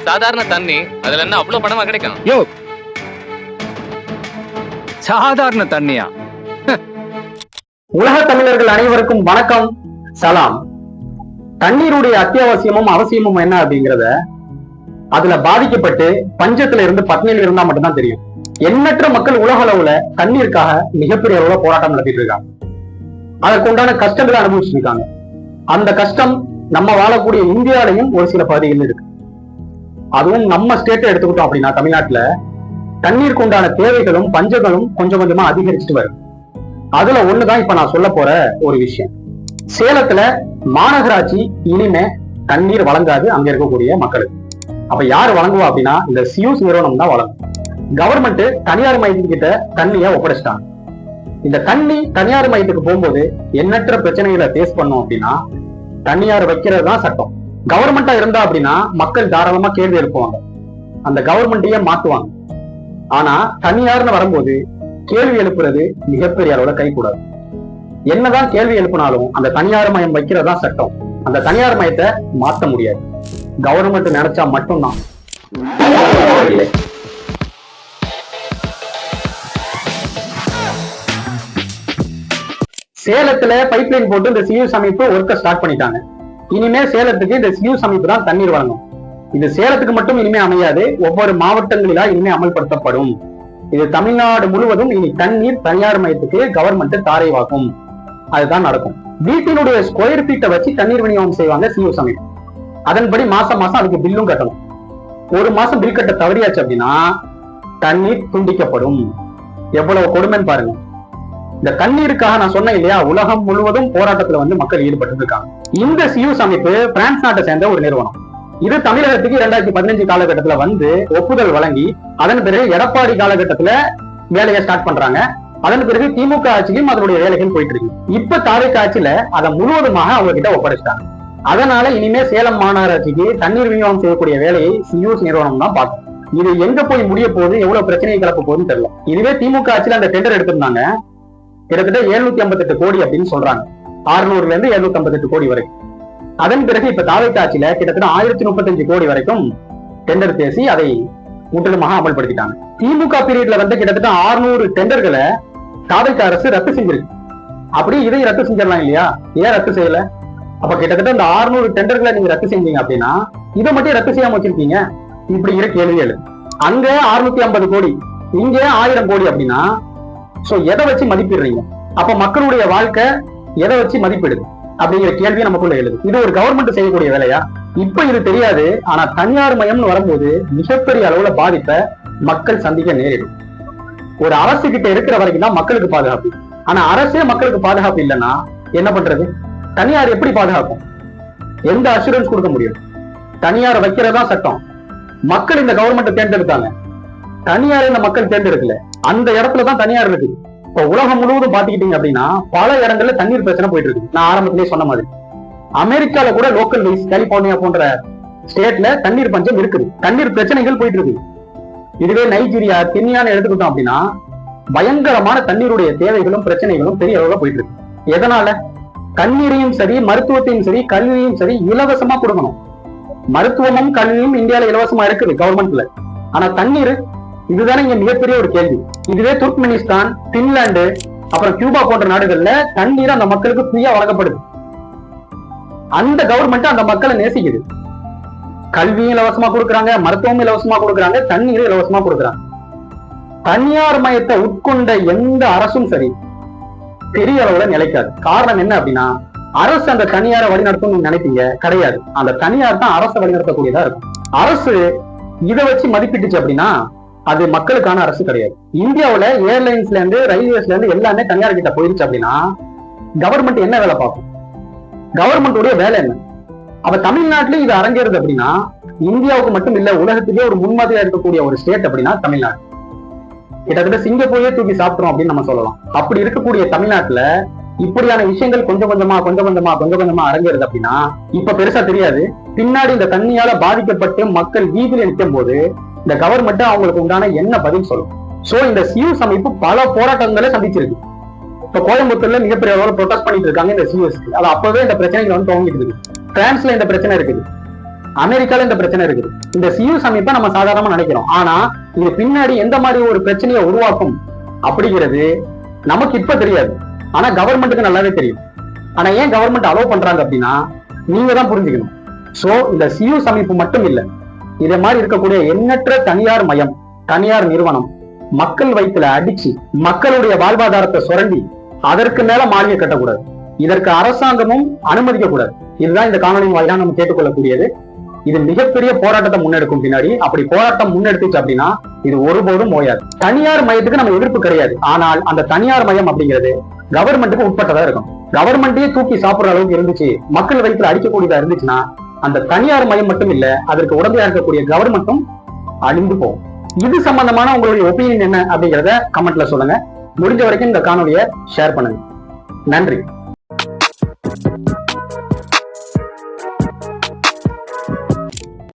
சாதாரண தண்ணி, அதுல என்ன அவ்வளவு பணமா கிடைக்கும்? யோ, சாதாரண தண்ணியா? உலக தமிழர்கள் அனைவருக்கும் வணக்கம், சலாம். தண்ணீருடைய அத்தியாவசியமும் அவசியமும் என்ன அப்படிங்கிறத அதுல பாதிக்கப்பட்டு பஞ்சத்துல இருந்து பத்னியில இருந்தா மட்டும்தான் தெரியும். எண்ணற்ற மக்கள் உலக அளவுல தண்ணீருக்காக மிகப்பெரிய அளவுல போராட்டம் நடத்திட்டு இருக்காங்க. அதற்கு உண்டான கஷ்டங்களை அனுபவிச்சுட்டு இருக்காங்க. அந்த கஷ்டம் நம்ம வாழக்கூடிய இந்தியாலையும் ஒரு சில பகுதிகள் இருக்கு. அதுவும் நம்ம ஸ்டேட்டை எடுத்துக்கிட்டோம் அப்படின்னா தமிழ்நாட்டுல தண்ணீருக்கு உண்டான தேவைகளும் பஞ்சங்களும் கொஞ்சம் கொஞ்சமா அதிகரிச்சுட்டு வருது. அதுல ஒண்ணுதான் இப்ப நான் சொல்ல போற ஒரு விஷயம். சேலத்துல மாநகராட்சி இனிமே தண்ணீர் வழங்காது அங்க இருக்கக்கூடிய மக்களுக்கு. அப்ப யாரு வழங்குவா அப்படின்னா இந்த சியூஸ் நிறுவனம் தான் வழங்கும். கவர்மெண்ட் தனியார் மையத்துக்கிட்ட தண்ணியை ஒப்படைச்சிட்டாங்க. இந்த தண்ணி தனியார் மையத்துக்கு போகும்போது எண்ணற்ற பிரச்சனைகளை ஃபேஸ் பண்ணோம் அப்படின்னா தனியார் வைக்கிறது தான் சட்டம். கவர்மெண்டா இருந்தா அப்படின்னா மக்கள் தாராளமா கேள்வி எழுப்புவாங்க, அந்த கவர்மெண்ட்டையே மாத்துவாங்க. ஆனா தனியார்னு வரும்போது கேள்வி எழுப்புறது மிகப்பெரிய அளவுல கை கூடாது. என்னதான் கேள்வி எழுப்பினாலும் அந்த தனியார் மயம் வைக்கிறதா சட்டம். அந்த தனியார் மயத்தை மாத்த முடியாது. கவர்மெண்ட் நினைச்சா மட்டும்தான். சேலத்துல பைப்லைன் போட்டு இந்த சியூஸ் அமைப்பு ஒர்க்கை ஸ்டார்ட் பண்ணிட்டாங்க. இனிமே சேலத்துக்கு இந்த சியூஸ் அமைப்பு தான் தண்ணீர் வழங்கும். இது சேலத்துக்கு மட்டும் இனிமே அமையாது, ஒவ்வொரு மாவட்டங்களிலா இனிமே அமல்படுத்தப்படும். இது தமிழ்நாடு முழுவதும் இனி தண்ணீர் தனியார் மையத்துக்கு கவர்மெண்ட் தாரை வாக்கும். அதுதான் நடக்கும். வீட்டினுடைய ஸ்கொயர் ஃபீட்டை வச்சு தண்ணீர் விநியோகம் செய்வாங்க சியூஸ் அமைப்பு. அதன்படி மாசம் மாசம் அதுக்கு பில்லும் கட்டணும். ஒரு மாசம் பில் கட்ட தவறியாச்சு அப்படின்னா தண்ணீர் துண்டிக்கப்படும். எவ்வளவு கொடுமைன்னு பாருங்க. இந்த தண்ணீருக்காக நான் சொன்னேன் இல்லையா, உலகம் முழுவதும் போராட்டத்துல வந்து மக்கள் ஈடுபட்டு இருக்காங்க. இந்த சியூஸ் அமைப்பு பிரான்ஸ் நாட்டை சேர்ந்த ஒரு நிறுவனம். இது தமிழகத்துக்கு 2015 காலகட்டத்துல வந்து ஒப்புதல் வழங்கி அதன் பிறகு எடப்பாடி காலகட்டத்துல வேலையை ஸ்டார்ட் பண்றாங்க. அதன் பிறகு திமுக ஆட்சியிலும் அதனுடைய வேலைகள் போயிட்டு இருக்கு. இப்ப தாவேக்கா ஆட்சியில அதை முழுவதுமாக அவங்க கிட்ட ஒப்படைச்சிட்டாங்க. அதனால இனிமே சேலம் மாநகராட்சிக்கு தண்ணீர் விநியோகம் செய்யக்கூடிய வேலையை சியூஸ் நிறுவனம் தான் பார்க்கும். இது எங்க போய் முடிய போகுது, எவ்வளவு பிரச்சனையை கிளப்ப போகுதுன்னு தெரியல. இதுவே திமுக ஆட்சியில அந்த டெண்டர் எடுத்திருந்தாங்க. கிட்டத்தட்ட 758 கோடி அப்படின்னு சொல்றாங்க. 600 இருந்து 758 கோடி வரைக்கும். அதன் பிறகு இப்ப தாவேக்கா ஆட்சியில கிட்டத்தட்ட 1035 கோடி வரைக்கும் டெண்டர் பேசி அதை முற்றிலுமாக அமல்படுத்திட்டாங்க. திமுக பீரியட்ல வந்து கிட்டத்தட்ட 600 டெண்டர்களை தாவேக்கா அரசு ரத்து செஞ்சிருக்கு. அப்படி இதையும் ரத்து செஞ்சிடலாம் இல்லையா? ஏன் ரத்து செய்யல? அப்ப கிட்டத்தட்ட இந்த 600 டெண்டர்களை நீங்க ரத்து செஞ்சீங்க அப்படின்னா இதை மட்டும் ரத்து செய்யாம வச்சிருக்கீங்க. இப்படி இரு கேள்விகள். அங்க 650 கோடி, இங்க 1000 கோடி அப்படின்னா சோ எதை வச்சு மதிப்பிடுறீங்க? அப்ப மக்களுடைய வாழ்க்கை எதை வச்சு மதிப்பிடுது அப்படிங்கிற கேள்வி நமக்குள்ள எழுது. இது ஒரு கவர்மெண்ட் செய்யக்கூடிய வேலையா? இப்ப இது தெரியாது. ஆனா தனியார் மயம்னு வரும்போது மிகப்பெரிய அளவுல பாதிப்பை மக்கள் சந்திக்க நேரிடும். ஒரு அரசு கிட்ட இருக்கிற வரைக்கும் தான் மக்களுக்கு பாதுகாப்பு. ஆனா அரசே மக்களுக்கு பாதுகாப்பு இல்லைன்னா என்ன பண்றது? தனியார் எப்படி பாதுகாக்கும்? எந்த அஷூரன்ஸ் கொடுக்க முடியும்? தனியார் வைக்கிறதா சட்டம். மக்கள் இந்த கவர்மெண்ட் தேர்ந்தெடுத்தாங்க, தனியார் இந்த மக்கள் தேர்ந்தெடுக்கல. அந்த இடத்துலதான் தனியார் இருக்கு. இப்ப உலகம் முழுவதும் பாத்துக்கிட்டீங்க அப்படின்னா பல இடங்கள்ல தண்ணீர் பிரச்சனை போயிட்டு இருக்கு. நான் ஆரம்பத்திலேயே சொன்ன மாதிரி அமெரிக்கால கூட லோக்கல் வைஸ் கலிபோர்னியா போன்ற ஸ்டேட்ல தண்ணீர் பஞ்சம் இருக்குது. தண்ணீர் பிரச்சனைகள் போயிட்டு இருக்கு. இதுவே நைஜீரியா, கென்யான்னு எடுத்துக்கிட்டோம் அப்படின்னா பயங்கரமான தண்ணீருடைய தேவைகளும் பிரச்சனைகளும் பெரிய அளவுல போயிட்டு இருக்கு. எதனால? தண்ணீரையும் சரி, மருத்துவத்தையும் சரி, கல்வியையும் சரி இலவசமா கொடுக்கணும். மருத்துவமும் கல்வியும் இந்தியாவில இலவசமா இருக்குது கவர்மெண்ட்ல. ஆனா தண்ணீர், இதுதானே இங்க மிகப்பெரிய ஒரு கேள்வி. இதுவே துர்க்மெனிஸ்தான், பின்லாந்து, அப்புறம் கியூபா போன்ற நாடுகள்ல தண்ணீர் அந்த மக்களுக்கு ஃப்ரீயா வழங்கப்படுது. அந்த கவர்மெண்ட் அந்த மக்களை நேசிக்குது. கல்வியும் இலவசமா கொடுக்குறாங்க, மருத்துவமும் இலவசமா கொடுக்குறாங்க, தண்ணீரும் இலவசமா கொடுக்குறாங்க. தனியார் மயத்தை உட்கொண்ட எந்த அரசும் சரி பெரிய அளவுல நிலைக்காது. காரணம் என்ன அப்படின்னா அரசு அந்த தனியாரை வழிநடத்தும் நினைப்பீங்க, கிடையாது. அந்த தனியார் தான் அரசை வழிநடத்தக்கூடியதா இருக்கும். அரசு இதை வச்சு மதிப்பிட்டுச்சு அப்படின்னா அது மக்களுக்கான அரசு கிடையாது. இந்தியாவுல ஏர்லைன்ஸ்ல இருந்து, ரயில்வேஸ்ல இருந்து எல்லாமே தனியார் கிட்ட போயிருச்சு அப்படின்னா கவர்மெண்ட் என்ன வேலை பார்க்கும்? கவர்மெண்டோடைய வேலை என்ன? அப்ப தமிழ்நாட்டிலும் இது அரங்கேறுது அப்படின்னா இந்தியாவுக்கு மட்டும் இல்ல, உலகத்துக்கே ஒரு முன்மாதிரியா இருக்கக்கூடிய ஒரு ஸ்டேட் அப்படின்னா தமிழ்நாடு. கிட்டத்தட்ட சிங்கப்பூரையே தூக்கி சாப்பிட்டோம் அப்படின்னு நம்ம சொல்லலாம். அப்படி இருக்கக்கூடிய தமிழ்நாட்டுல இப்படியான விஷயங்கள் கொஞ்சம் கொஞ்சமா அரங்கேறுது அப்படின்னா இப்ப பெருசா தெரியாது. பின்னாடி இந்த தண்ணியால பாதிக்கப்பட்டு மக்கள் வீதியில நிற்கும் போது இந்த கவர்மெண்ட் அவங்களுக்கு உண்டான என்ன பதில் சொல்லும்? சோ இந்த சியூஸ் அமைப்பு பல போராட்டங்களை சந்திச்சிருக்கு. இப்ப கோயம்புத்தூர்ல மிகப்பெரிய அளவில் ப்ரொடெஸ்ட் பண்ணிட்டு இருக்காங்க இந்த சியூஸ். அது அப்பவே இந்த பிரச்சனைகள் வந்து துவங்கிட்டு இருக்கு. பிரான்ஸ்ல இந்த பிரச்சனை இருக்குது. அமெரிக்கால இந்த பிரச்சனை இருக்குது. இந்த சியூஸ் அமைப்பை நம்ம சாதாரணமா நினைக்கிறோம். ஆனா இது பின்னாடி எந்த மாதிரி ஒரு பிரச்சனையை உருவாக்கும் அப்படிங்கிறது நமக்கு இப்ப தெரியாது. ஆனா கவர்மெண்ட்டுக்கு நல்லாவே தெரியும். ஆனா ஏன் கவர்மெண்ட் அலோவ் பண்றாங்க அப்படின்னா நீங்க தான் புரிஞ்சுக்கணும். சோ இந்த சியூஸ் அமைப்பு மட்டும் இல்ல, இதை மாதிரி இருக்கக்கூடிய எண்ணற்ற தனியார் மயம், தனியார் நிறுவனம் மக்கள் வயிற்றுல அடிச்சு மக்களுடைய வாழ்வாதாரத்தை சுரண்டி அதற்கு மேல மாளிகை கட்டக்கூடாது. இதற்கு அரசாங்கமும் அனுமதிக்க கூடாது. இதுதான் இந்த காணொலியின் வாயிலாக நம்ம கேட்டுக்கொள்ளக்கூடியது. இது மிகப்பெரிய போராட்டத்தை முன்னெடுக்கும். பின்னாடி அப்படி போராட்டம் முன்னெடுத்துச்சு அப்படின்னா இது ஒருபோதும் ஓயாது. தனியார் மயத்துக்கு நம்ம எதிர்ப்பு கிடையாது. ஆனால் அந்த தனியார் மயம் அப்படிங்கிறது கவர்மெண்ட்டுக்கு உட்பட்டதா இருக்கும். கவர்மெண்ட்டையே தூக்கி சாப்பிடுற அளவுக்கு இருந்துச்சு, மக்கள் வயிற்றுல அடிக்கக்கூடியதா இருந்துச்சுன்னா அந்த தனியார் மயம் மட்டும் இல்ல, அதற்கு உடந்தையா இருக்கக்கூடிய கவர்மெண்ட்டும் அழிந்து போகும். இது சம்பந்தமான உங்களுடைய ஒப்பீனியன் என்ன அப்படிங்கிறத கமெண்ட்ல சொல்லுங்க. முடிஞ்ச வரைக்கும் இந்த காணொலியை ஷேர் பண்ணுங்க. நன்றி.